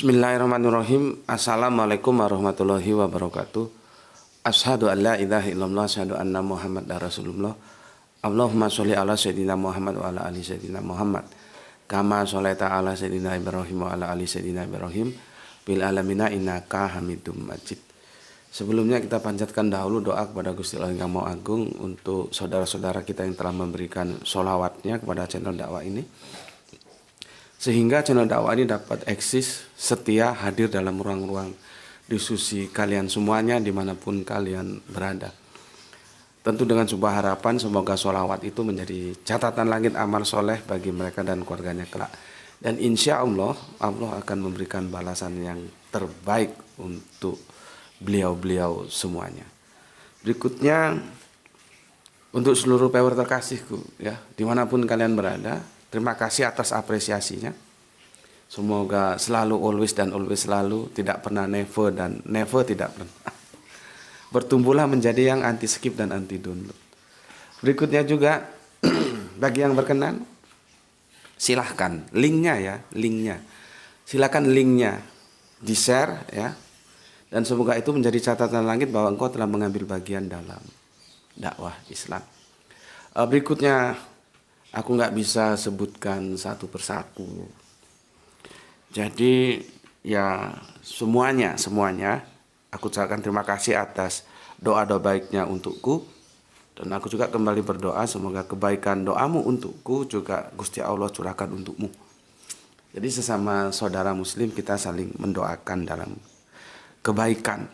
Bismillahirrahmanirrahim. Assalamualaikum warahmatullahi wabarakatuh. Asyhadu an la ilaha illallah, asyhadu anna Muhammadar Rasulullah. Allahumma sholli ala sayyidina Muhammad wa ala ali sayyidina Muhammad. Kama sholaita ala sayyidina Ibrahim wa ala ali sayyidina Ibrahim bil alamina innaka Hamidum Majid. Sebelumnya kita panjatkan dahulu doa kepada Gusti Allah yang Maha Agung untuk saudara-saudara kita yang telah memberikan sholawatnya kepada channel dakwah ini, sehingga channel dakwah ini dapat eksis setia hadir dalam ruang-ruang diskusi kalian semuanya dimanapun kalian berada. Tentu dengan sebuah harapan semoga sholawat itu menjadi catatan langit amal soleh bagi mereka dan keluarganya kelak. Dan insya Allah, Allah akan memberikan balasan yang terbaik untuk beliau-beliau semuanya. Berikutnya, untuk seluruh viewer terkasihku, ya, dimanapun kalian berada, terima kasih atas apresiasinya. Semoga selalu always dan always selalu, tidak pernah never dan never tidak pernah. Bertumbuhlah menjadi yang anti skip dan anti download. Berikutnya juga bagi yang berkenan, silahkan linknya ya, silahkan linknya di share ya, dan semoga itu menjadi catatan langit bahwa engkau telah mengambil bagian dalam dakwah Islam. Berikutnya aku nggak bisa sebutkan satu persatu. Jadi ya semuanya aku ucapkan terima kasih atas doa-doa baiknya untukku, dan aku juga kembali berdoa semoga kebaikan doamu untukku juga Gusti Allah curahkan untukmu. Jadi sesama saudara muslim kita saling mendoakan dalam kebaikan.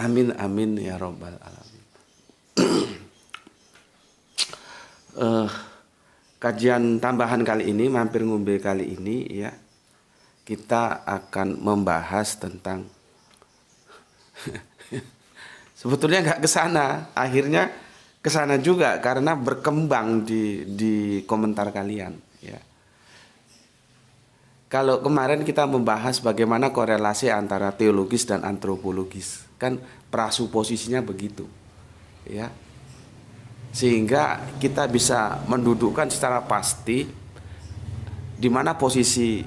Amin amin ya robbal alamin. Kajian tambahan kali ini, mampir ngombe kali ini ya, kita akan membahas tentang sebetulnya nggak kesana, akhirnya kesana juga karena berkembang di komentar kalian ya. Kalau kemarin kita membahas bagaimana korelasi antara teologis dan antropologis, kan prasuposisinya begitu ya, sehingga kita bisa mendudukkan secara pasti di mana posisi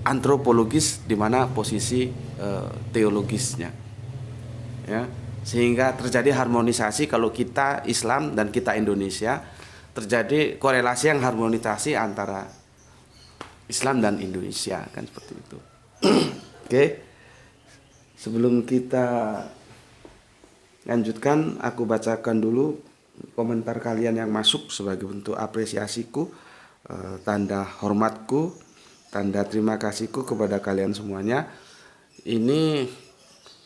antropologis, di mana posisi teologisnya ya, sehingga terjadi harmonisasi. Kalau kita Islam dan kita Indonesia, terjadi korelasi yang harmonisasi antara Islam dan Indonesia, kan seperti itu. Oke, sebelum kita lanjutkan, aku bacakan dulu komentar kalian yang masuk sebagai bentuk apresiasiku, tanda hormatku, tanda terima kasihku kepada kalian semuanya. Ini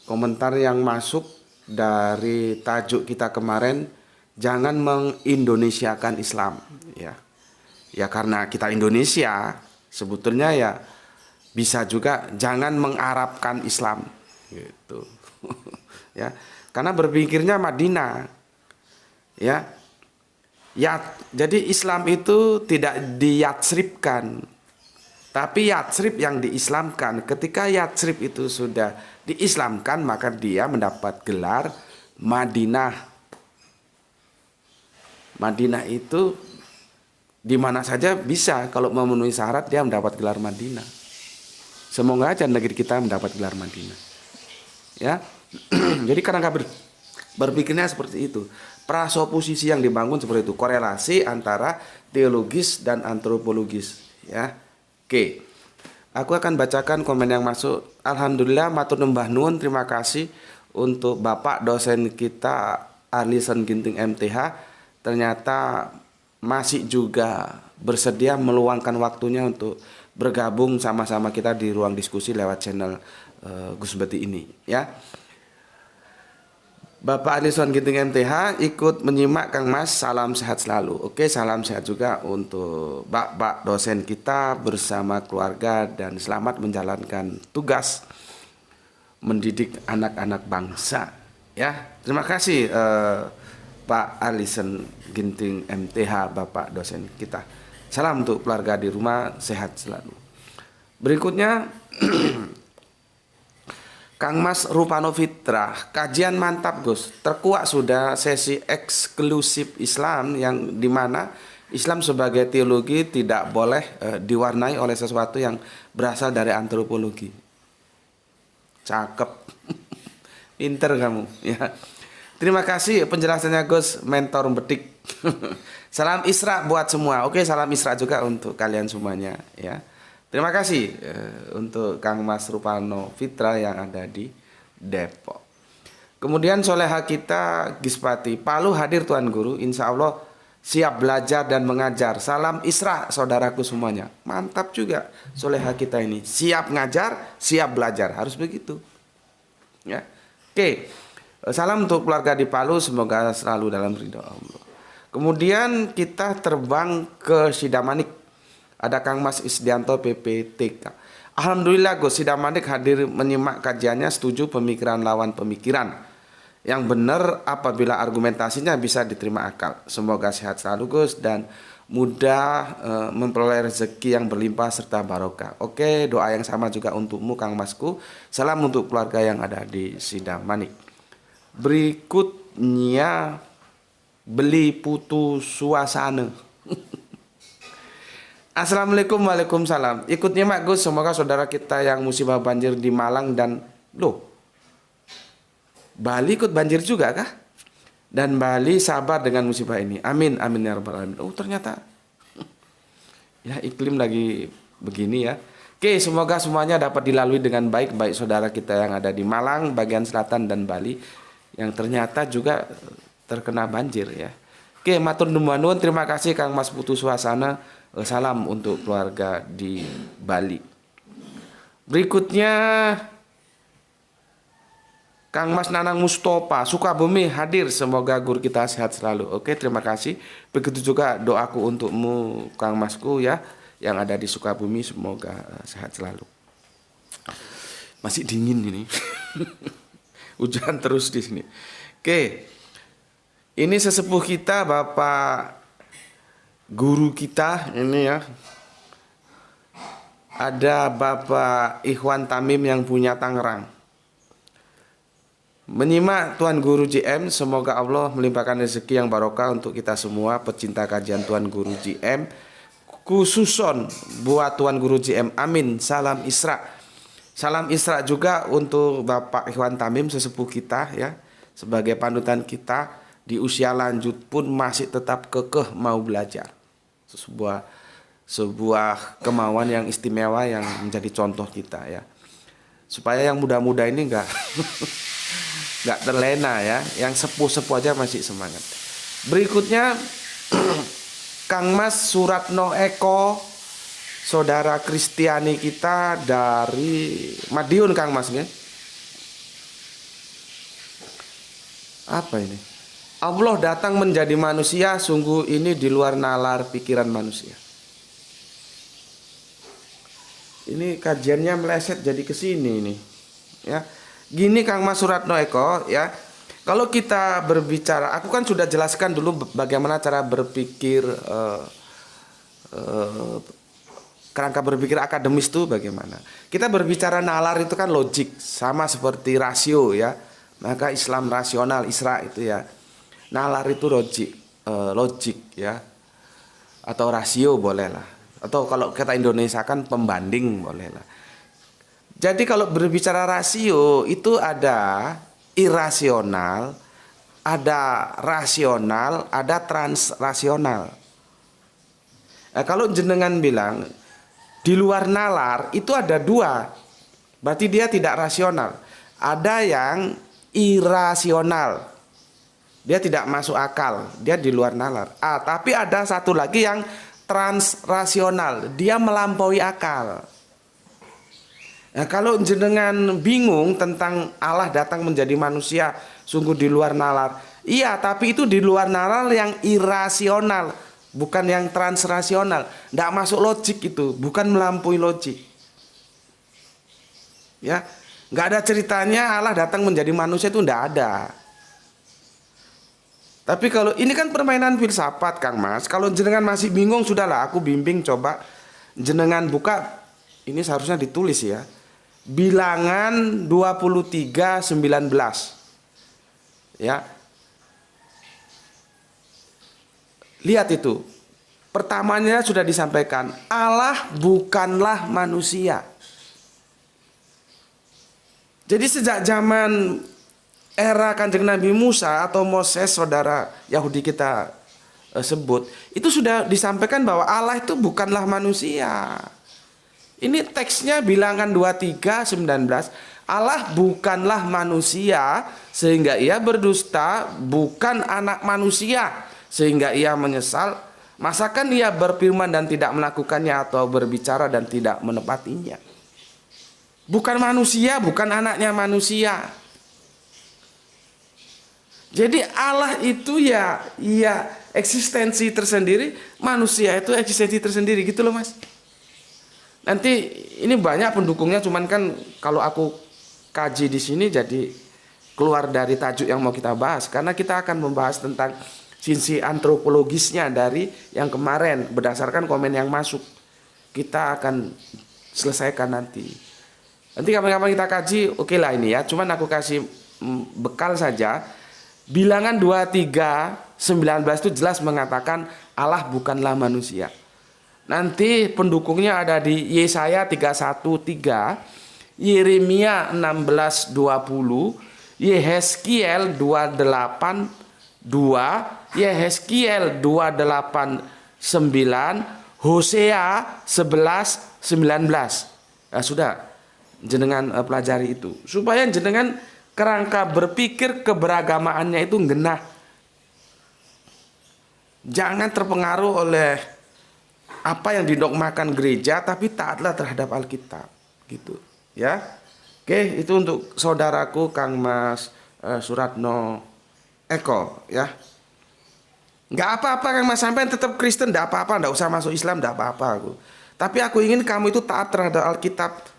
komentar yang masuk dari tajuk kita kemarin, jangan mengindonesiakan Islam ya. Ya karena kita Indonesia, sebetulnya ya bisa juga jangan mengarabkan Islam gitu. Ya, karena berpikirnya Madinah. Ya. Ya, jadi Islam itu tidak diyatsribkan, tapi Yatsrib yang diislamkan. Ketika Yatsrib itu sudah diislamkan, maka dia mendapat gelar Madinah. Madinah itu di mana saja bisa, kalau memenuhi syarat dia mendapat gelar Madinah. Semoga aja negeri kita mendapat gelar Madinah. Ya. Jadi karena berpikirnya seperti itu. Prasoposisi yang dibangun seperti itu, korelasi antara teologis dan antropologis ya. Oke, aku akan bacakan komen yang masuk. Alhamdulillah, matur nembah nuwun, terima kasih untuk Bapak dosen kita Arlison Ginting MTH. Ternyata masih juga bersedia meluangkan waktunya untuk bergabung sama-sama kita di ruang diskusi lewat channel Gus Beti ini ya. Bapak Arlison Ginting MTH ikut menyimak Kang Mas, salam sehat selalu. Oke, salam sehat juga untuk Bapak dosen kita bersama keluarga, dan selamat menjalankan tugas mendidik anak-anak bangsa ya. Terima kasih Pak Arlison Ginting MTH, Bapak dosen kita. Salam untuk keluarga di rumah, sehat selalu. Berikutnya Kang Mas Rupano Fitrah, kajian mantap Gus, terkuak sudah sesi eksklusif Islam yang dimana Islam sebagai teologi tidak boleh diwarnai oleh sesuatu yang berasal dari antropologi. Cakep. Pinter kamu ya. Terima kasih penjelasannya Gus, mentor betik. Salam Isra buat semua. Oke, salam Isra juga untuk kalian semuanya ya. Terima kasih untuk Kang Mas Rupano Fitra yang ada di Depok. Kemudian soleha kita Gispati, Palu hadir Tuan Guru, insya Allah siap belajar dan mengajar. Salam Isra saudaraku semuanya. Mantap juga soleha kita ini, siap ngajar, siap belajar, harus begitu ya. Oke. Salam untuk keluarga di Palu, semoga selalu dalam ridho Allah. Kemudian kita terbang ke Sidamanik. Ada Kang Mas Isdianto PPTK. Alhamdulillah Gus, Sidamanik hadir menyimak kajiannya, setuju pemikiran lawan pemikiran. Yang benar apabila argumentasinya bisa diterima akal. Semoga sehat selalu Gus dan mudah memperoleh rezeki yang berlimpah serta barokah. Oke, doa yang sama juga untukmu Kang Masku. Salam untuk keluarga yang ada di Sidamanik. Berikutnya beli putu suasana. Assalamualaikum, waalaikumsalam. Ikutnya Mak Gus, semoga saudara kita yang musibah banjir di Malang dan Bali ikut banjir juga kah? Dan Bali sabar dengan musibah ini. Amin, amin ya rabbal alamin. Oh ternyata ya iklim lagi begini ya. Oke, semoga semuanya dapat dilalui dengan baik, baik saudara kita yang ada di Malang, bagian selatan dan Bali yang ternyata juga terkena banjir ya. Oke, matur nuwun, terima kasih Kang Mas Putu Suasana. Salam untuk keluarga di Bali. Berikutnya Kang Mas Nanang Mustopa Sukabumi hadir, semoga guru kita sehat selalu. Oke, terima kasih. Begitu juga doaku untukmu Kang Masku ya, yang ada di Sukabumi, semoga sehat selalu. Masih dingin ini. Hujan terus di sini. Oke. Ini sesepuh kita, Bapak guru kita ini ya. Ada Bapak Ikhwan Tamim yang punya Tangerang. Menyimak Tuan Guru JM, semoga Allah melimpahkan rezeki yang barokah untuk kita semua pecinta kajian Tuan Guru JM. Khususon buat Tuan Guru JM. Amin. Salam Isra. Salam Isra juga untuk Bapak Ikhwan Tamim, sesepuh kita ya, sebagai panutan kita di usia lanjut pun masih tetap kekeh mau belajar. Sebuah kemauan yang istimewa yang menjadi contoh kita ya. Supaya yang muda-muda ini enggak terlena ya, yang sepuh-sepuh aja masih semangat. Berikutnya Kang Mas Suratno Eko, saudara Kristiani kita dari Madiun Kang Mas ya. Apa ini? Allah datang menjadi manusia, sungguh ini di luar nalar pikiran manusia. Ini kajiannya meleset jadi ke sini ini. Ya. Gini Kang Mas Suratno Eko ya. Kalau kita berbicara, aku kan sudah jelaskan dulu bagaimana cara berpikir kerangka berpikir akademis itu bagaimana. Kita berbicara nalar itu kan logik, sama seperti rasio ya. Maka Islam rasional, Isra itu ya. Nalar itu logik ya. Atau rasio boleh lah. Atau kalau kita Indonesia kan pembanding boleh lah. Jadi kalau berbicara rasio itu ada irasional, ada rasional, ada transrasional. Nah, kalau jenengan bilang di luar nalar itu ada dua, berarti dia tidak rasional. Ada yang irasional, dia tidak masuk akal, dia di luar nalar. Tapi ada satu lagi yang transrasional, dia melampaui akal. Nah, kalau jenengan bingung tentang Allah datang menjadi manusia, sungguh di luar nalar. Iya, tapi itu di luar nalar yang irasional, bukan yang transrasional. Tidak masuk logik itu, bukan melampaui logik. Ya, nggak ada ceritanya Allah datang menjadi manusia, itu tidak ada. Tapi kalau ini kan permainan filsafat Kang Mas. Kalau jenengan masih bingung, sudahlah aku bimbing, coba jenengan buka. Ini seharusnya ditulis ya. Bilangan 23:19. Ya. Lihat itu. Pertamanya sudah disampaikan, Allah bukanlah manusia. Jadi sejak zaman era Kanjeng Nabi Musa atau Moses, saudara Yahudi kita sebut, itu sudah disampaikan bahwa Allah itu bukanlah manusia. Ini teksnya Bilangan 23:19. Allah bukanlah manusia sehingga ia berdusta, bukan anak manusia sehingga ia menyesal. Masakan ia berfirman dan tidak melakukannya, atau berbicara dan tidak menepatinya. Bukan manusia, bukan anaknya manusia. Jadi Allah itu ya eksistensi tersendiri, manusia itu eksistensi tersendiri, gitu loh Mas. Nanti ini banyak pendukungnya, cuman kan kalau aku kaji di sini jadi keluar dari tajuk yang mau kita bahas, karena kita akan membahas tentang sisi antropologisnya dari yang kemarin berdasarkan komen yang masuk. Kita akan selesaikan nanti. Nanti kapan-kapan kita kaji, oke lah ini ya. Cuman aku kasih bekal saja. Bilangan 23:19 itu jelas mengatakan Allah bukanlah manusia. Nanti pendukungnya ada di Yesaya 31:3, Yeremia 16:20, Yehezkiel 28:2, Yehezkiel 2:8-9, Hosea 11:19. Nah, sudah jenengan pelajari itu supaya jenengan kerangka berpikir keberagamaannya itu genah. Jangan terpengaruh oleh apa yang didogmakan gereja, tapi taatlah terhadap Alkitab, gitu ya. Oke, itu untuk saudaraku Kang Mas Suratno Eko ya. Nggak apa-apa Kang Mas, sampai tetap Kristen, nggak apa-apa, nggak usah masuk Islam, nggak apa-apa aku. Tapi aku ingin kamu itu taat terhadap Alkitab.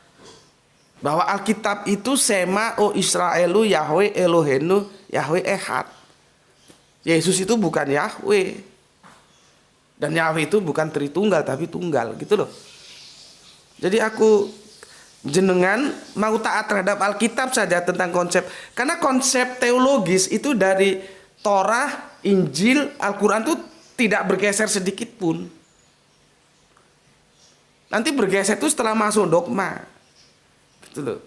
Bahwa Alkitab itu Sema o Israelu Yahweh Elohenu Yahweh Ehad. Yesus itu bukan Yahweh. Dan Yahweh itu bukan Tritunggal tapi tunggal, gitu loh. Jadi aku jenengan mau taat terhadap Alkitab saja tentang konsep. Karena konsep teologis itu dari Torah, Injil, Al-Quran itu tidak bergeser sedikit pun. Nanti bergeser itu setelah masuk dogma. Gitu loh.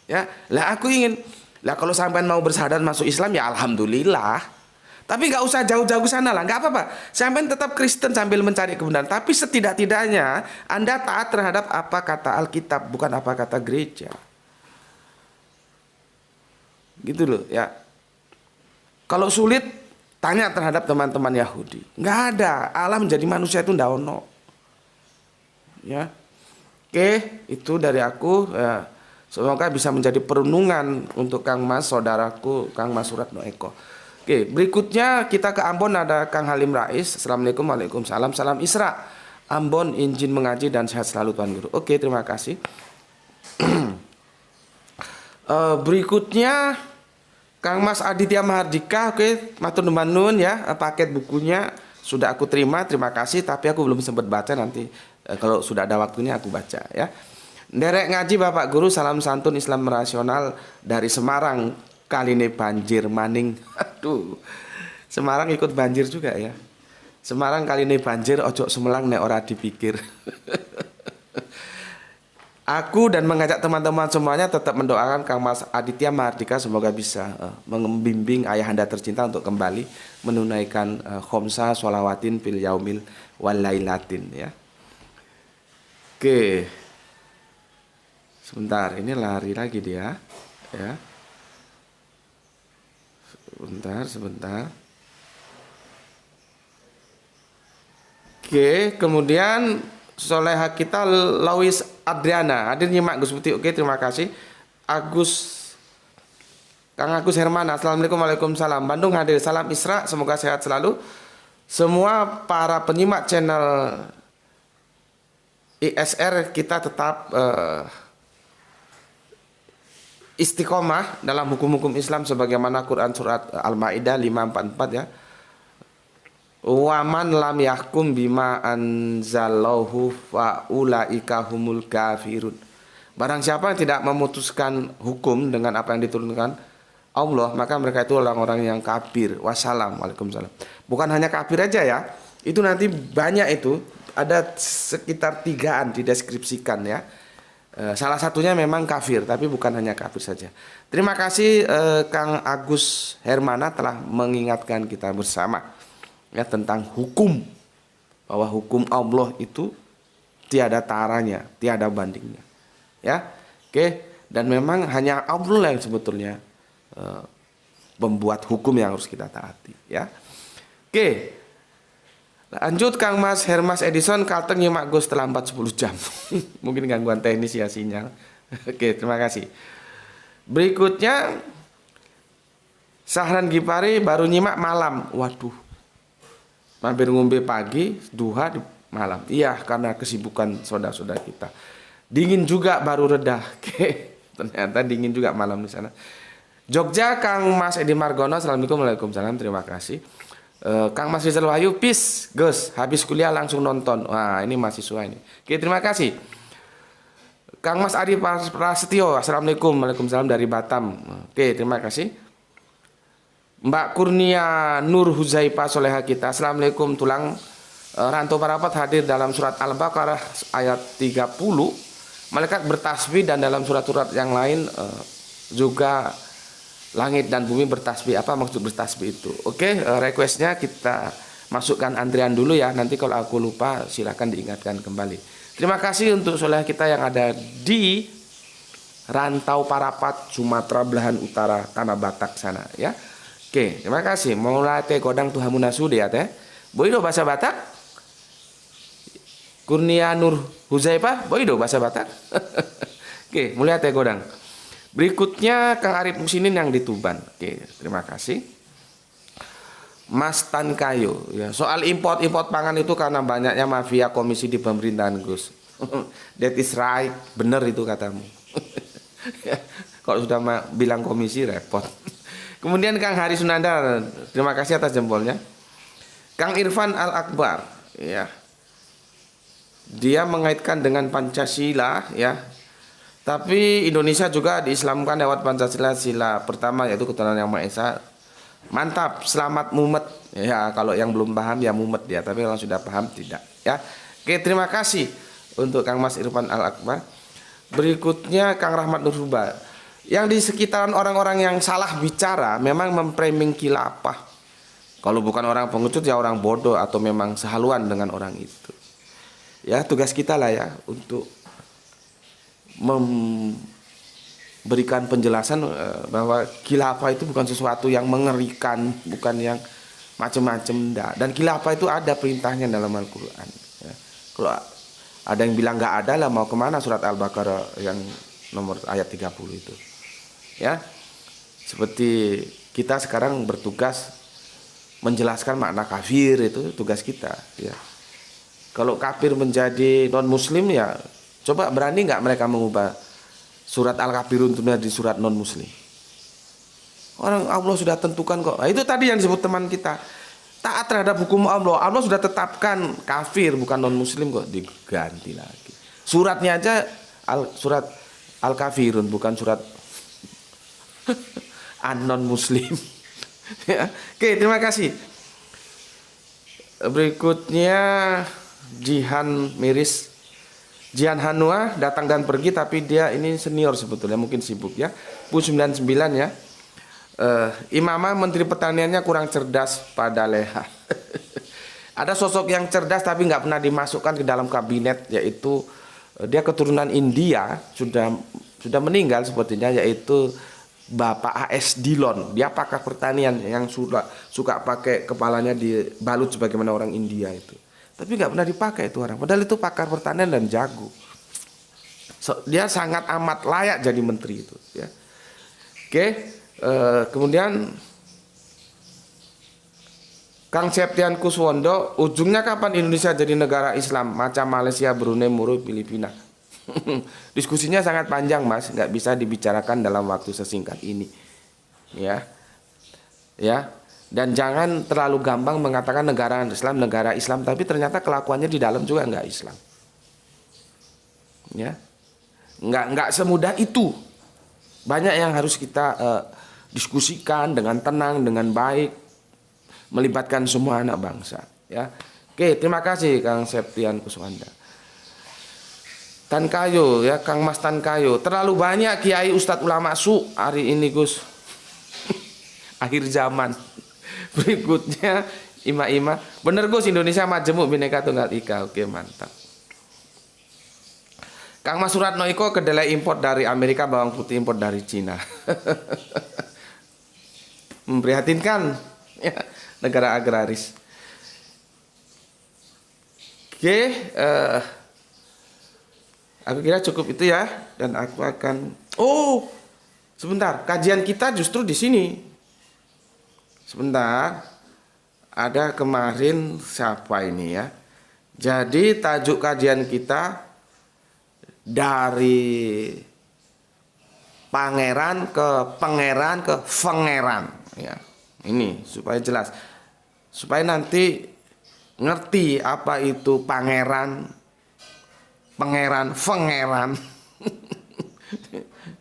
Ya, lah aku ingin, lah kalau sampean mau bersyahadat masuk Islam ya alhamdulillah. Tapi nggak usah jauh-jauh sana lah, nggak apa-apa. Sampean tetap Kristen sambil mencari kebenaran. Tapi setidak-tidaknya Anda taat terhadap apa kata Alkitab, bukan apa kata gereja. Gitu loh ya. Kalau sulit, tanya terhadap teman-teman Yahudi. Nggak ada, Allah menjadi manusia itu ndak ono. Ya. Oke, itu dari aku. Ya. Semoga bisa menjadi perenungan untuk Kang Mas, saudaraku Kang Mas Suratno Eko. Oke, berikutnya kita ke Ambon, ada Kang Halim Rais. Assalamualaikum, waalaikumsalam. Salam Isra. Ambon, izin mengaji dan sehat selalu Tuan Guru. Oke, terima kasih. Berikutnya Kang Mas Aditya Mahardika. Oke, matur nuwun ya, paket bukunya sudah aku terima kasih, tapi aku belum sempat baca, nanti kalau sudah ada waktunya aku baca ya. Derek ngaji Bapak Guru, salam santun Islam rasional dari Semarang. Kali ini banjir maning. Aduh, Semarang ikut banjir juga ya. Semarang kali ini banjir, ojo Semelang nek ora dipikir. Aku dan mengajak teman-teman semuanya tetap mendoakan Kang Mas Aditya Mahardika semoga bisa membimbing ayahanda tercinta untuk kembali menunaikan khomsa sholawatin fil yaumil walailatin ya. Oke. Sebentar, ini lari lagi dia ya. Sebentar. Oke, kemudian soleha kita Lawis Adriana hadir nyimak Gus Putih. Oke, terima kasih. Kang Agus Hermana, assalamualaikum, waalaikumsalam. Bandung hadir, salam Isra, semoga sehat selalu. Semua para penyimak channel ISR kita tetap istiqomah dalam hukum-hukum Islam sebagaimana Quran surat Al-Maidah 544 ya. Waman lam yahkum bima anzalallahu fa ulaika humul kafirun. Barang siapa yang tidak memutuskan hukum dengan apa yang diturunkan Allah, maka mereka itu orang-orang yang kafir. Wassalam, waalaikumsalam. Bukan hanya kafir aja ya, Itu nanti banyak itu, ada sekitar 3-an dideskripsikan ya. Salah satunya memang kafir, tapi bukan hanya kafir saja. Terima kasih Kang Agus Hermana telah mengingatkan kita bersama ya tentang hukum, bahwa hukum Allah itu tiada taranya, tiada bandingnya. Ya, oke. Dan memang hanya Allah yang sebetulnya membuat hukum yang harus kita taati. Ya, oke. Lanjut Kang Mas Hermas Edison, Kalteng nyimak Gus terlambat 10 jam. Mungkin gangguan teknis ya sinyal. Oke, terima kasih. Berikutnya Sahran Gipari baru nyimak malam. Waduh. Mampir ngombe pagi, duha di malam. Iya, karena kesibukan saudara-saudara kita. Dingin juga baru reda. Oke. Ternyata dingin juga malam di sana. Jogja Kang Mas Edi Margono, Assalamualaikum, waalaikumsalam, terima kasih. Kang Mas Rizal Wahyu, peace, Gus, habis kuliah langsung nonton. Wah, ini mahasiswa ini. Oke, terima kasih. Kang Mas Adi Prasetyo, Assalamualaikum, waalaikumsalam dari Batam. Oke, terima kasih. Mbak Kurnia Nur Huzaifa Soleha kita, Assalamualaikum, tulang rantau parapat hadir dalam surat Al-Baqarah ayat 30. Malaikat bertasbih, dan dalam surat-surat yang lain juga langit dan bumi bertasbih. Apa maksud bertasbih itu? Oke, requestnya kita masukkan antrian dulu ya. Nanti kalau aku lupa silahkan diingatkan kembali. Terima kasih untuk soleh kita yang ada di Rantau Parapat, Sumatera belahan utara, Tanah Batak sana ya. Oke, terima kasih. Mulai teh godang tuh hamunasude ya teh. Boido bahasa Batak? Kurnia Nur Huzaifa, boido bahasa Batak? Oke, mulai teh godang. Berikutnya Kang Arif Musinin yang di Tuban. Oke, terima kasih. Mas Tan Kayo ya, soal import pangan itu karena banyaknya mafia komisi di pemerintahan Gus. That is right, bener itu katamu. Kalau sudah bilang komisi repot. Kemudian Kang Hari Sunanda, terima kasih atas jempolnya. Kang Irfan Al Akbar ya, dia mengaitkan dengan Pancasila ya. Tapi Indonesia juga diislamkan lewat Pancasila, sila pertama yaitu ketuhanan yang Maha Esa. Mantap, selamat mumet. Ya, kalau yang belum paham ya mumet dia, tapi kalau sudah paham tidak ya. Oke, terima kasih untuk Kang Mas Irfan Al Akbar. Berikutnya Kang Rahmat Nurhuba. Yang di sekitaran orang-orang yang salah bicara memang memframing khilafah. Kalau bukan orang pengecut ya orang bodoh atau memang sehaluan dengan orang itu. Ya, tugas kita lah ya untuk memberikan penjelasan bahwa khilafah itu bukan sesuatu yang mengerikan, bukan yang macam-macam, enggak. Dan khilafah itu ada perintahnya dalam Al-Quran ya. Kalau ada yang bilang nggak ada lah, mau kemana surat Al-Baqarah yang nomor ayat 30 itu ya. Seperti kita sekarang bertugas menjelaskan makna kafir, itu tugas kita ya. Kalau kafir menjadi non muslim ya, coba berani nggak mereka mengubah surat Al-Kafirun itu menjadi surat non muslim? Orang Allah sudah tentukan kok. Nah, itu tadi yang disebut teman kita, taat terhadap hukum Allah. Allah sudah tetapkan kafir bukan non muslim kok diganti lagi. Suratnya aja surat Al-Kafirun bukan surat non muslim. Ya. Oke, terima kasih. Berikutnya Jihan Hanua datang dan pergi, tapi dia ini senior sebetulnya, mungkin sibuk ya. Bu 99 ya. Imamah Menteri Pertaniannya kurang cerdas pada leha. Ada sosok yang cerdas tapi nggak pernah dimasukkan ke dalam kabinet, yaitu dia keturunan India, sudah meninggal sepertinya, yaitu Bapak A.S. Dillon. Dia pakar pertanian yang suka pakai kepalanya dibalut sebagaimana orang India itu. Tapi nggak pernah dipakai itu orang. Padahal itu pakar pertanian dan jago. Dia sangat amat layak jadi menteri itu. Ya. Oke, kemudian Kang Septian Kuswondo, ujungnya kapan Indonesia jadi negara Islam macam Malaysia, Brunei, Muru, Filipina? Diskusinya sangat panjang Mas, nggak bisa dibicarakan dalam waktu sesingkat ini. Ya, dan jangan terlalu gampang mengatakan negara Islam, tapi ternyata kelakuannya di dalam juga nggak Islam. Ya, nggak semudah itu. Banyak yang harus kita diskusikan dengan tenang, dengan baik, melibatkan semua anak bangsa. Ya, Oke, terima kasih Kang Septian Kuswanda. Tan Kayo ya, Kang Mas Tan Kayo. Terlalu banyak kiai ustadz ulama su hari ini Gus. Akhir zaman. Berikutnya ima-ima. Bener Gus, Indonesia majemuk Bhinneka Tunggal Ika. Oke, mantap. Kang Mas Suratno Iko, kedelai impor dari Amerika, bawang putih impor dari Cina. Memprihatinkan ya, negara agraris. Oke, aku kira cukup itu ya, dan aku akan. Oh, sebentar, kajian kita justru di sini. Sebentar, ada kemarin siapa ini ya? Jadi tajuk kajian kita dari pangeran ke pangeran ke pangeran ya. Ini supaya jelas, supaya nanti ngerti apa itu pangeran, pangeran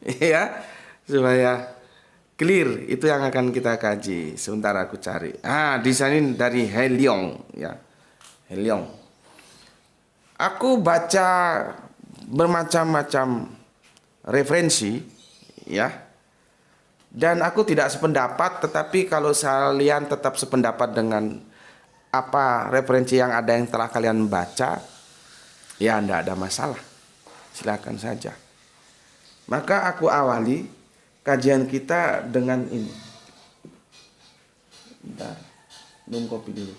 ya, supaya clear. Itu yang akan kita kaji. Sebentar aku cari. Di sini dari Heliong ya. Heliong. Aku baca bermacam-macam referensi ya. Dan aku tidak sependapat, tetapi kalau kalian tetap sependapat dengan apa referensi yang ada yang telah kalian baca, ya tidak ada masalah, silakan saja. Maka aku awali kajian kita dengan ini. Bentar, minum kopi dulu.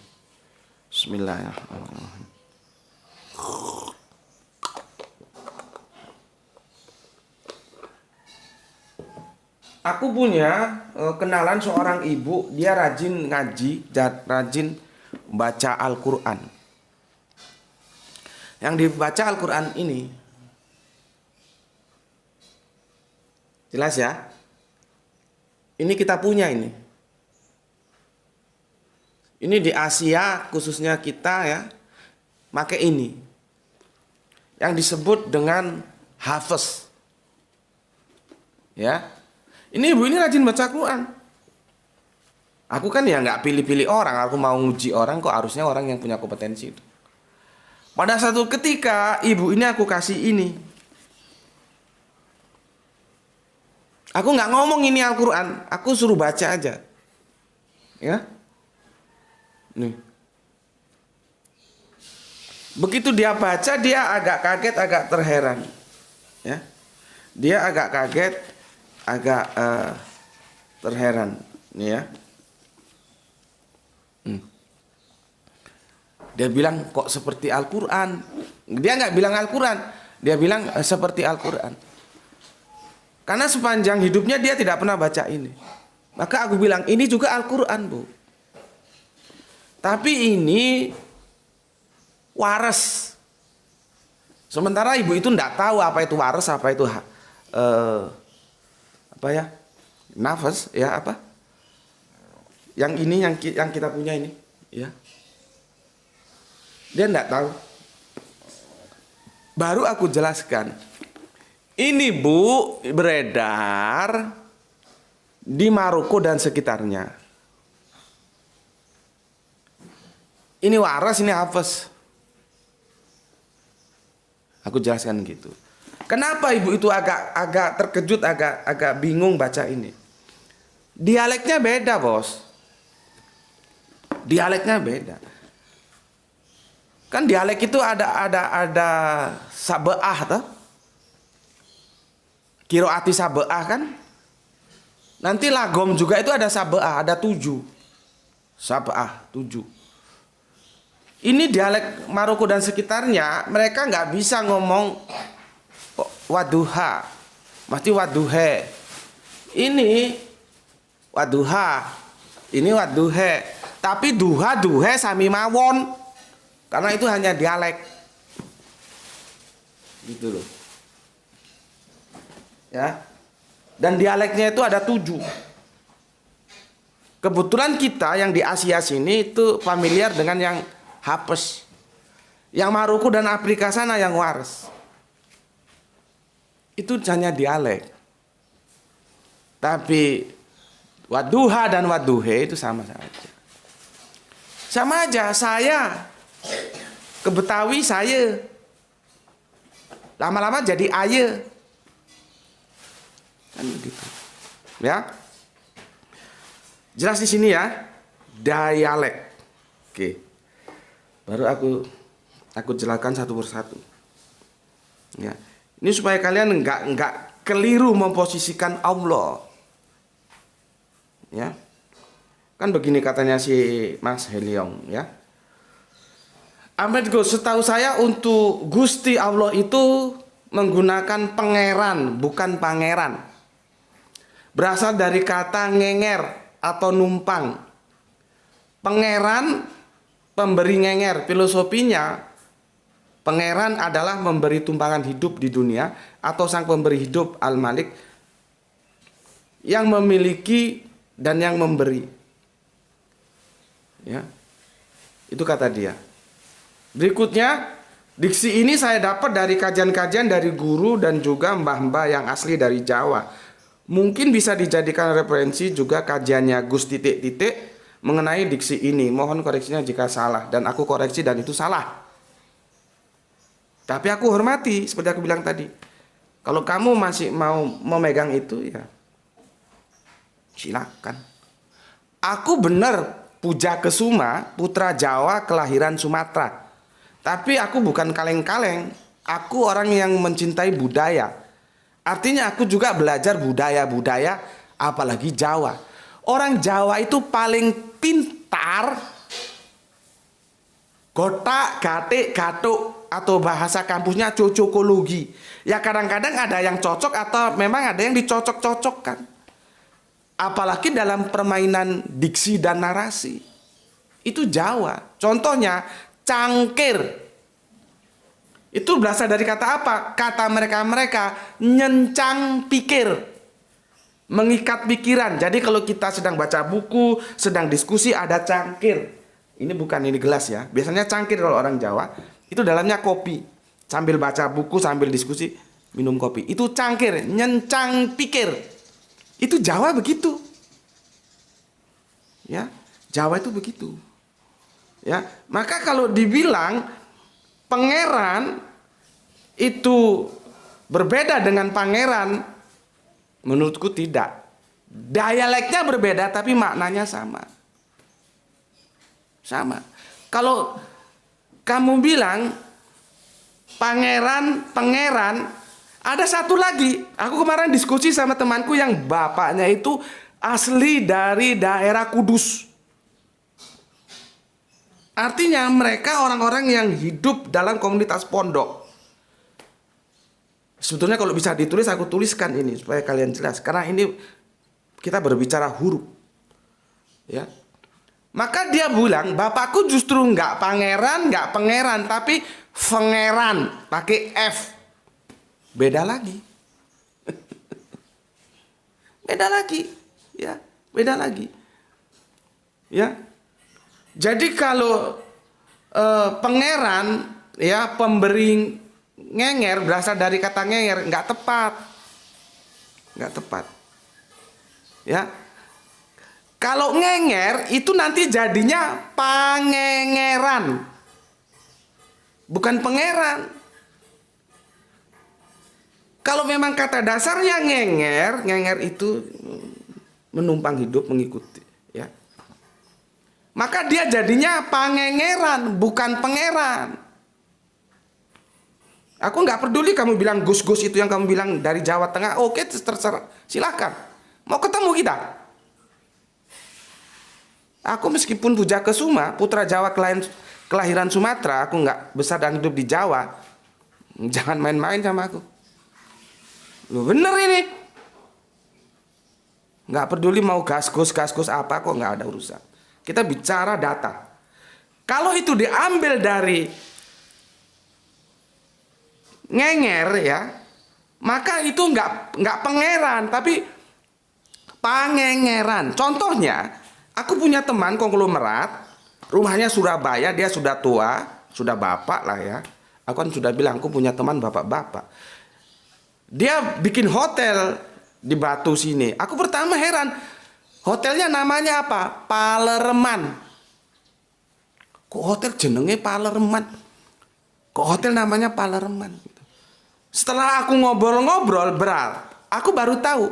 Bismillahirrahmanirrahim. Aku punya kenalan seorang ibu, dia rajin ngaji, rajin baca Al-Quran. Yang dibaca Al-Quran ini jelas ya. Ini kita punya ini. Ini di Asia khususnya kita ya, pakai ini. Yang disebut dengan Hafiz. Ya. Ini ibu ini rajin baca Quran. Aku kan ya nggak pilih-pilih orang, aku mau nguji orang kok harusnya orang yang punya kompetensi itu. Pada satu ketika ibu ini aku kasih ini. Aku nggak ngomong ini Al-Quran, aku suruh baca aja. Ya. Nih. Begitu dia baca, dia agak kaget, agak terheran. Ya. Dia agak kaget, agak terheran. Nih ya. Dia bilang kok seperti Al-Quran. Dia nggak bilang Al-Quran, dia bilang seperti Al-Quran. Karena sepanjang hidupnya dia tidak pernah baca ini. Maka aku bilang ini juga Al-Quran bu. Tapi ini waras. Sementara ibu itu tidak tahu apa itu waras, apa itu apa ya, nafas ya apa. Yang ini yang kita punya ini ya. Dia tidak tahu. Baru aku jelaskan. Ini bu beredar di Maroko dan sekitarnya. Ini waras, ini hafaz. Aku jelaskan gitu. Kenapa ibu itu agak terkejut, agak bingung baca ini? Dialeknya beda bos. Dialeknya beda. Kan dialek itu ada sabeah toh? Kiroati sabeah kan? Nanti lagom juga itu ada sabeah, ada 7. Sabeah 7. Ini dialek Maroko dan sekitarnya, mereka nggak bisa ngomong waduha, mesti waduhe. Ini waduha, ini waduhe. Tapi duha duhe sami mawon. Karena itu hanya dialek. Gitu loh. Ya. Dan dialeknya itu ada 7. Kebetulan kita yang di Asia sini itu familiar dengan yang hapes. Yang Maroko dan Afrika sana yang waras. Itu hanya dialek. Tapi waduha dan waduhe itu sama saja. Sama aja, saya Ke Betawi saya. Lama-lama jadi aye. Kan begitu. Ya. Jelas di sini ya. Dialek. Oke. Baru aku jelaskan satu persatu. Ya. Ini supaya kalian enggak keliru memposisikan Allah. Ya. Kan begini katanya si Mas Heliong ya. Ahmad Gus, setahu saya untuk Gusti Allah itu menggunakan pangeran, bukan pangeran. Berasal dari kata ngenger atau numpang. Pangeran, pemberi ngenger. Filosofinya, pangeran adalah memberi tumpangan hidup di dunia atau sang pemberi hidup Al-Malik yang memiliki dan yang memberi. Ya. Itu kata dia. Berikutnya, diksi ini saya dapat dari kajian-kajian dari guru dan juga mbah-mbah yang asli dari Jawa. Mungkin bisa dijadikan referensi juga kajiannya Gus titik-titik mengenai diksi ini. Mohon koreksinya jika salah, dan aku koreksi dan itu salah. Tapi aku hormati seperti aku bilang tadi. Kalau kamu masih mau memegang itu ya silakan. Aku benar Puja Kesuma, putra Jawa kelahiran Sumatera. Tapi aku bukan kaleng-kaleng. Aku orang yang mencintai budaya. Artinya aku juga belajar budaya-budaya, apalagi Jawa. Orang Jawa itu paling pintar gotak, gatik, gatuk, atau bahasa kampusnya cocokologi. Ya kadang-kadang ada yang cocok atau memang ada yang dicocok-cocokkan. Apalagi dalam permainan diksi dan narasi. Itu Jawa. Contohnya cangkir. Itu berasal dari kata apa? Kata mereka nyencang pikir. Mengikat pikiran. Jadi kalau kita sedang baca buku, sedang diskusi, ada cangkir. Ini bukan ini gelas ya. Biasanya cangkir kalau orang Jawa itu dalamnya kopi. Sambil baca buku, sambil diskusi, minum kopi. Itu cangkir, nyencang pikir. Itu Jawa begitu. Ya, Jawa itu begitu. Ya, maka kalau dibilang pangeran itu berbeda dengan pangeran, menurutku tidak. Dialeknya berbeda tapi maknanya sama. Sama. Kalau kamu bilang pangeran, ada satu lagi. Aku kemarin diskusi sama temanku yang bapaknya itu asli dari daerah Kudus. Artinya mereka orang-orang yang hidup dalam komunitas pondok. Sebetulnya kalau bisa ditulis, aku tuliskan ini supaya kalian jelas. Karena ini kita berbicara huruf. Ya. Maka dia bilang, bapakku justru nggak pangeran, tapi fengeran, pakai F. Beda lagi. Beda lagi. Ya, beda lagi. Ya. Jadi kalau pangeran, ya pemberi ngenger berasal dari kata ngenger, nggak tepat. Nggak tepat. Ya. Kalau ngenger itu nanti jadinya pangengeran. Bukan pangeran. Kalau memang kata dasarnya ngenger itu menumpang hidup, mengikuti, ya. Maka dia jadinya pangengeran, bukan pangeran. Aku nggak peduli kamu bilang Gus-Gus itu yang kamu bilang dari Jawa Tengah, oke terserah, silakan. Mau ketemu kita? Aku meskipun Puja Kesuma, putra Jawa kelahiran Sumatera, aku nggak besar dan hidup di Jawa. Jangan main-main sama aku. Loh bener ini. Nggak peduli mau gaskus apa kok, nggak ada urusan. Kita bicara data. Kalau itu diambil dari ngenger ya, maka itu nggak pangeran tapi pangengeran. Contohnya, aku punya teman konglomerat, rumahnya Surabaya, dia sudah tua, sudah bapak lah ya. Aku kan sudah bilang aku punya teman bapak-bapak. Dia bikin hotel di Batu sini. Aku pertama heran. Hotelnya namanya apa? Palereman. Kok hotel jenenge Palereman? Kok hotel namanya Palereman? Setelah aku ngobrol-ngobrol aku baru tahu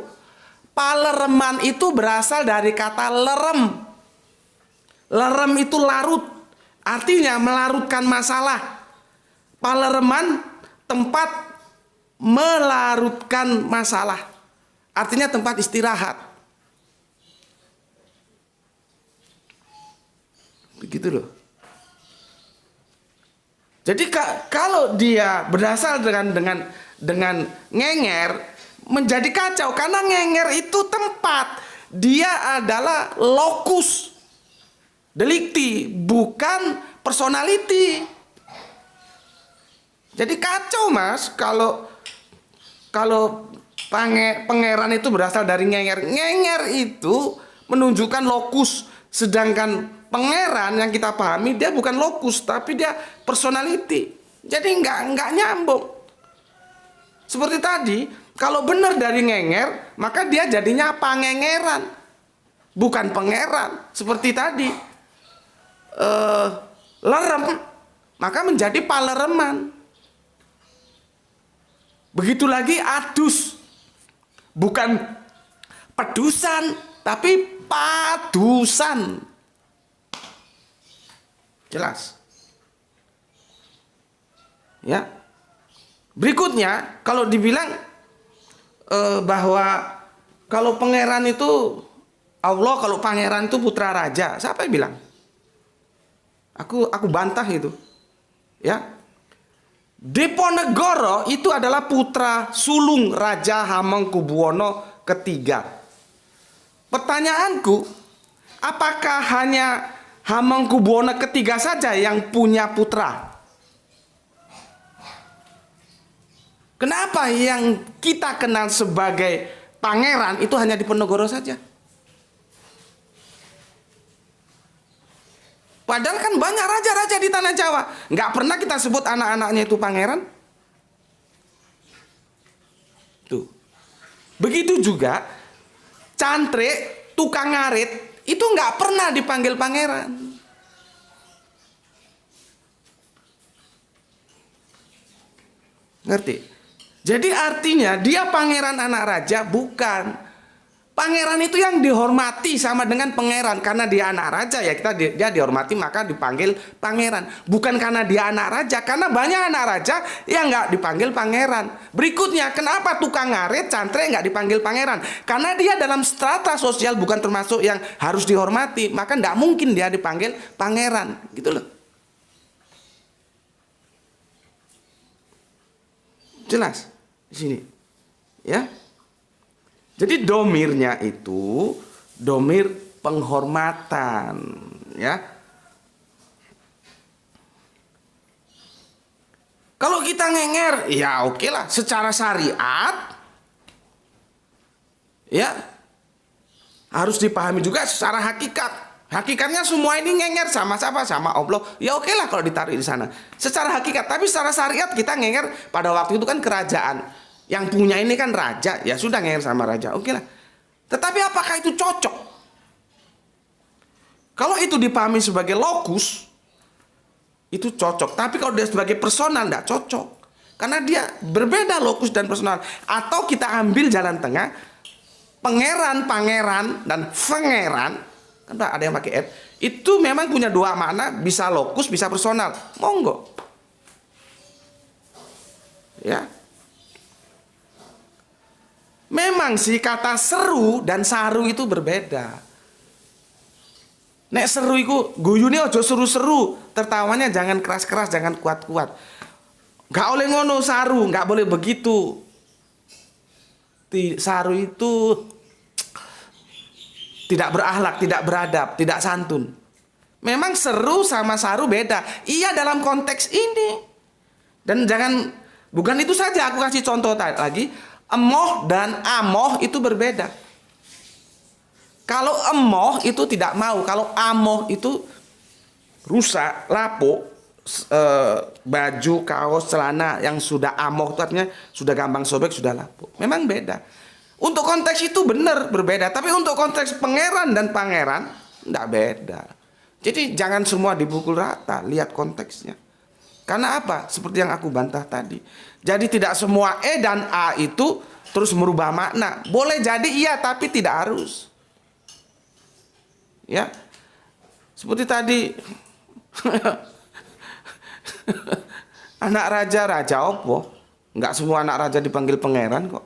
Palereman itu berasal dari kata lerem. Lerem itu larut, artinya melarutkan masalah. Palereman tempat melarutkan masalah, artinya tempat istirahat. Begitu loh. Jadi kalau dia berasal dengan ngenger, menjadi kacau karena ngenger itu tempat, dia adalah lokus delikti, bukan personality. Jadi kacau Mas kalau pangeran itu berasal dari ngenger. Ngenger itu menunjukkan lokus, sedangkan pangeran yang kita pahami dia bukan lokus tapi dia personality. Jadi nggak nyambung. Seperti tadi, kalau benar dari ngenger, maka dia jadinya pangengeran, bukan pangeran. Seperti tadi, lerem, maka menjadi Palereman. Begitu lagi adus, bukan pedusan, tapi padusan. Jelas? Ya. Berikutnya, kalau dibilang bahwa kalau pangeran itu Allah, kalau pangeran itu putra raja, siapa yang bilang? Aku bantah itu. Ya. Diponegoro itu adalah putra sulung Raja Hamengkubuwono III. Pertanyaanku, apakah hanya Hamengkubuwono III saja yang punya putra? Kenapa yang kita kenal sebagai pangeran itu hanya Diponegoro saja? Padahal kan banyak raja-raja di tanah Jawa. Nggak pernah kita sebut anak-anaknya itu pangeran. Tuh. Begitu juga cantrik, tukang ngarit itu nggak pernah dipanggil pangeran. Ngerti? Jadi artinya dia pangeran anak raja bukan. Pangeran itu yang dihormati sama dengan pangeran. Karena dia anak raja ya dia dihormati maka dipanggil pangeran. Bukan karena dia anak raja. Karena banyak anak raja yang nggak dipanggil pangeran. Berikutnya, kenapa tukang ngarit cantrik nggak dipanggil pangeran? Karena dia dalam strata sosial bukan termasuk yang harus dihormati. Maka nggak mungkin dia dipanggil pangeran. Gitu loh. Jelas di sini. Ya. Jadi domirnya itu domir penghormatan, ya. Kalau kita ngenger, ya oke lah. Secara syariat, ya harus dipahami juga secara hakikat. Hakikatnya semua ini ngenger sama siapa? Sama Allah. Ya oke lah kalau ditarik di sana. Secara hakikat, tapi secara syariat kita ngenger pada waktu itu kan kerajaan. Yang punya ini kan raja, ya sudah ngenger sama raja, oke lah. Tetapi apakah itu cocok? Kalau itu dipahami sebagai lokus, itu cocok. Tapi kalau dia sebagai personal, tidak cocok. Karena dia berbeda lokus dan personal. Atau kita ambil jalan tengah, pangeran, dan pangeran, kan ada yang pakai itu memang punya dua makna, bisa lokus, bisa personal. Monggo. Ya. Memang sih kata seru dan saru itu berbeda. Nek seru itu guyune ojo seru-seru, tertawanya jangan keras-keras, jangan kuat-kuat. Gak oleh ngono saru, gak boleh begitu. Saru itu tidak berakhlak, tidak beradab, tidak santun. Memang seru sama saru beda. Iya dalam konteks ini. Dan jangan, bukan itu saja, aku kasih contoh lagi. Emoh dan amoh itu berbeda. Kalau emoh itu tidak mau, kalau amoh itu rusak, lapuk, baju, kaos, celana yang sudah amoh itu artinya sudah gampang sobek, sudah lapuk. Memang beda. Untuk konteks itu benar berbeda, tapi untuk konteks pangeran dan pangeran tidak beda. Jadi jangan semua dipukul rata, lihat konteksnya. Karena apa? Seperti yang aku bantah tadi. Jadi tidak semua E dan A itu terus merubah makna. Boleh jadi iya, tapi tidak harus. Ya. Seperti tadi anak raja, raja opo? Enggak semua anak raja dipanggil pangeran kok.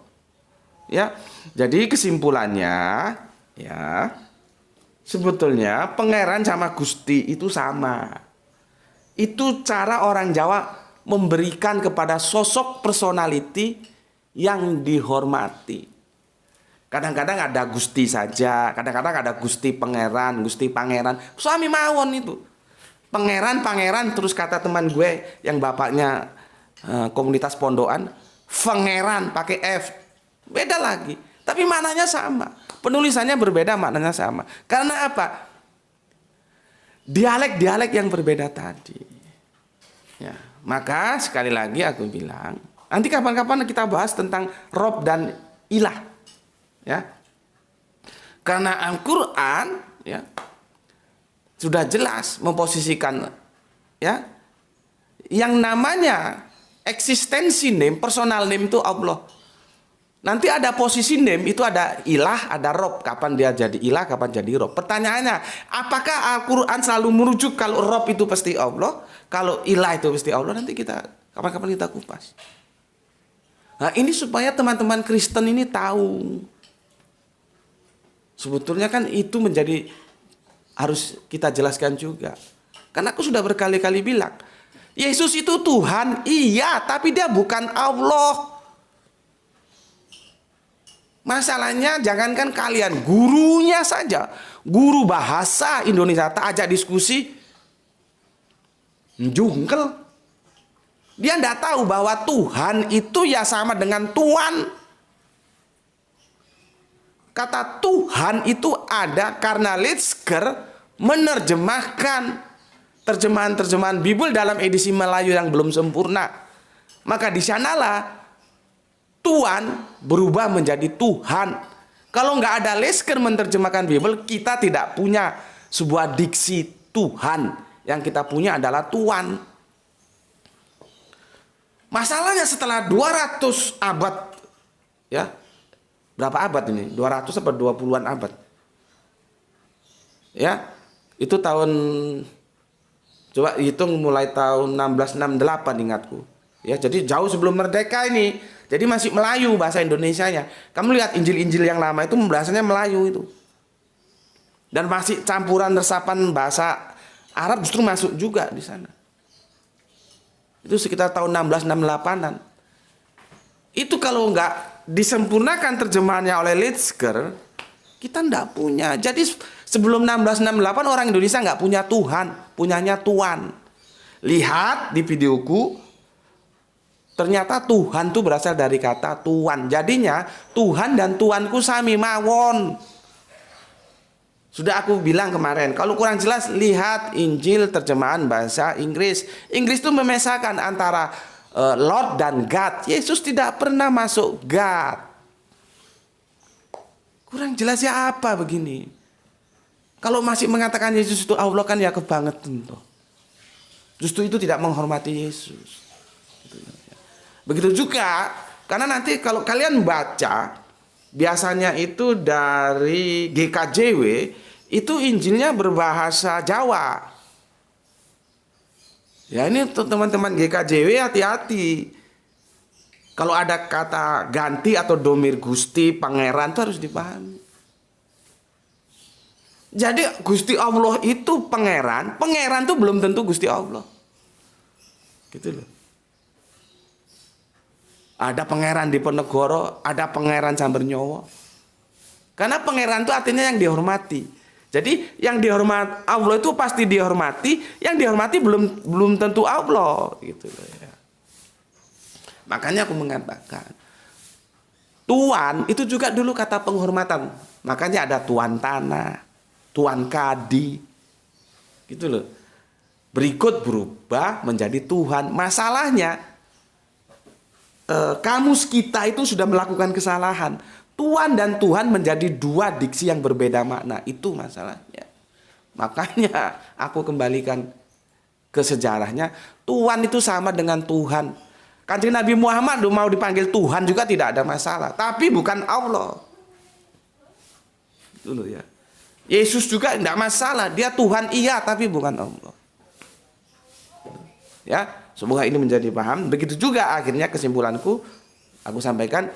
Ya. Jadi kesimpulannya, ya, sebetulnya pangeran sama gusti itu sama. Itu cara orang Jawa memberikan kepada sosok personality yang dihormati. Kadang-kadang ada gusti saja, kadang-kadang ada gusti pangeran, gusti pangeran. Suami mawon itu. Pangeran, pangeran, terus kata teman gue yang bapaknya komunitas pondokan, pangeran pakai F. Beda lagi. Tapi maknanya sama. Penulisannya berbeda, maknanya sama. Karena apa? Dialek-dialek yang berbeda tadi. Ya, maka sekali lagi aku bilang, nanti kapan-kapan kita bahas tentang Rob dan Ilah. Ya. Karena Al-Qur'an ya sudah jelas memposisikan ya yang namanya eksistensi name, personal name itu Allah. Nanti ada posisi name, itu ada ilah, ada rob. Kapan dia jadi ilah, kapan jadi rob. Pertanyaannya, apakah Al-Quran selalu merujuk kalau rob itu pasti Allah, kalau ilah itu pasti Allah? Nanti kita, kapan-kapan kita kupas. Nah ini supaya teman-teman Kristen ini tahu. Sebetulnya kan itu menjadi, harus kita jelaskan juga. Karena aku sudah berkali-kali bilang, Yesus itu Tuhan, iya, tapi dia bukan Allah. Masalahnya jangankan kalian, gurunya saja, guru bahasa Indonesia tak ajak diskusi, jungkel. Dia tidak tahu bahwa Tuhan itu ya sama dengan Tuan. Kata Tuhan itu ada karena Litzker menerjemahkan terjemahan-terjemahan Bible dalam edisi Melayu yang belum sempurna. Maka di sanalah Tuan berubah menjadi Tuhan. Kalau nggak ada Litzker menerjemahkan Bible, kita tidak punya sebuah diksi Tuhan. Yang kita punya adalah Tuan. Masalahnya setelah 200 abad, ya, berapa abad ini? 200 atau 20-an abad? Ya, itu tahun, coba hitung mulai tahun 1668 ingatku. Ya, jadi jauh sebelum merdeka ini. Jadi masih Melayu bahasa Indonesianya. Kamu lihat Injil-Injil yang lama itu bahasanya Melayu itu. Dan masih campuran resapan bahasa Arab justru masuk juga di sana. Itu sekitar tahun 1668-an. Itu kalau nggak disempurnakan terjemahannya oleh Litzker, kita nggak punya. Jadi sebelum 1668 orang Indonesia nggak punya Tuhan, punyanya Tuan. Lihat di videoku. Ternyata Tuhan itu berasal dari kata Tuan. Jadinya Tuhan dan Tuanku sami mawon. Sudah aku bilang kemarin, kalau kurang jelas lihat Injil terjemahan bahasa Inggris. Inggris itu memisahkan antara Lord dan God. Yesus tidak pernah masuk God. Kurang jelas ya apa begini? Kalau masih mengatakan Yesus itu Allah kan ya kebangetan tuh. Justru itu tidak menghormati Yesus. Begitu juga, karena nanti kalau kalian baca, biasanya itu dari GKJW, itu Injilnya berbahasa Jawa. Ya ini teman-teman GKJW hati-hati. Kalau ada kata ganti atau domir Gusti, Pangeran itu harus dipahami. Jadi Gusti Allah itu Pangeran, Pangeran itu belum tentu Gusti Allah. Gitu loh. Ada pangeran di Ponegoro, ada pangeran Sambernyowo. Karena pangeran itu artinya yang dihormati. Jadi yang dihormati Allah itu pasti dihormati, yang dihormati belum tentu Allah gitu ya. Makanya aku mengatakan Tuan itu juga dulu kata penghormatan. Makanya ada tuan tanah, tuan kadi. Gitu loh. Berikut berubah menjadi Tuhan. Masalahnya kamus kita itu sudah melakukan kesalahan. Tuan dan Tuhan menjadi dua diksi yang berbeda makna. Itu masalahnya. Makanya aku kembalikan ke sejarahnya, Tuhan itu sama dengan Tuhan. Kanjeng Nabi Muhammad mau dipanggil Tuhan juga tidak ada masalah, tapi bukan Allah. Dulu ya. Yesus juga tidak masalah, dia Tuhan iya tapi bukan Allah. Ya, semoga ini menjadi paham. Begitu juga akhirnya kesimpulanku aku sampaikan,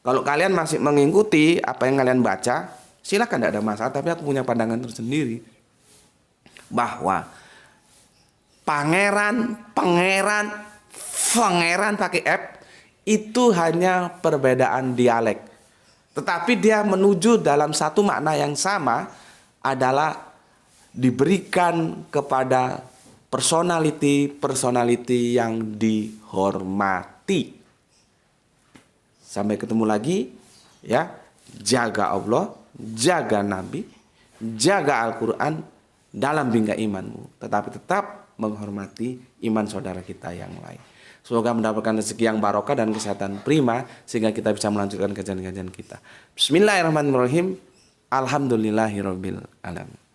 kalau kalian masih mengikuti apa yang kalian baca, silakan, tidak ada masalah, tapi aku punya pandangan tersendiri bahwa pangeran pakai F itu hanya perbedaan dialek. Tetapi dia menuju dalam satu makna yang sama, adalah diberikan kepada personality yang dihormati. Sampai ketemu lagi ya. Jaga Allah, jaga Nabi, jaga Al-Quran dalam bingkai imanmu, tetapi tetap menghormati iman saudara kita yang lain. Semoga mendapatkan rezeki yang barokah dan kesehatan prima sehingga kita bisa melanjutkan kajian-kajian kita. Bismillahirrahmanirrahim. Alhamdulillahirabbil alamin.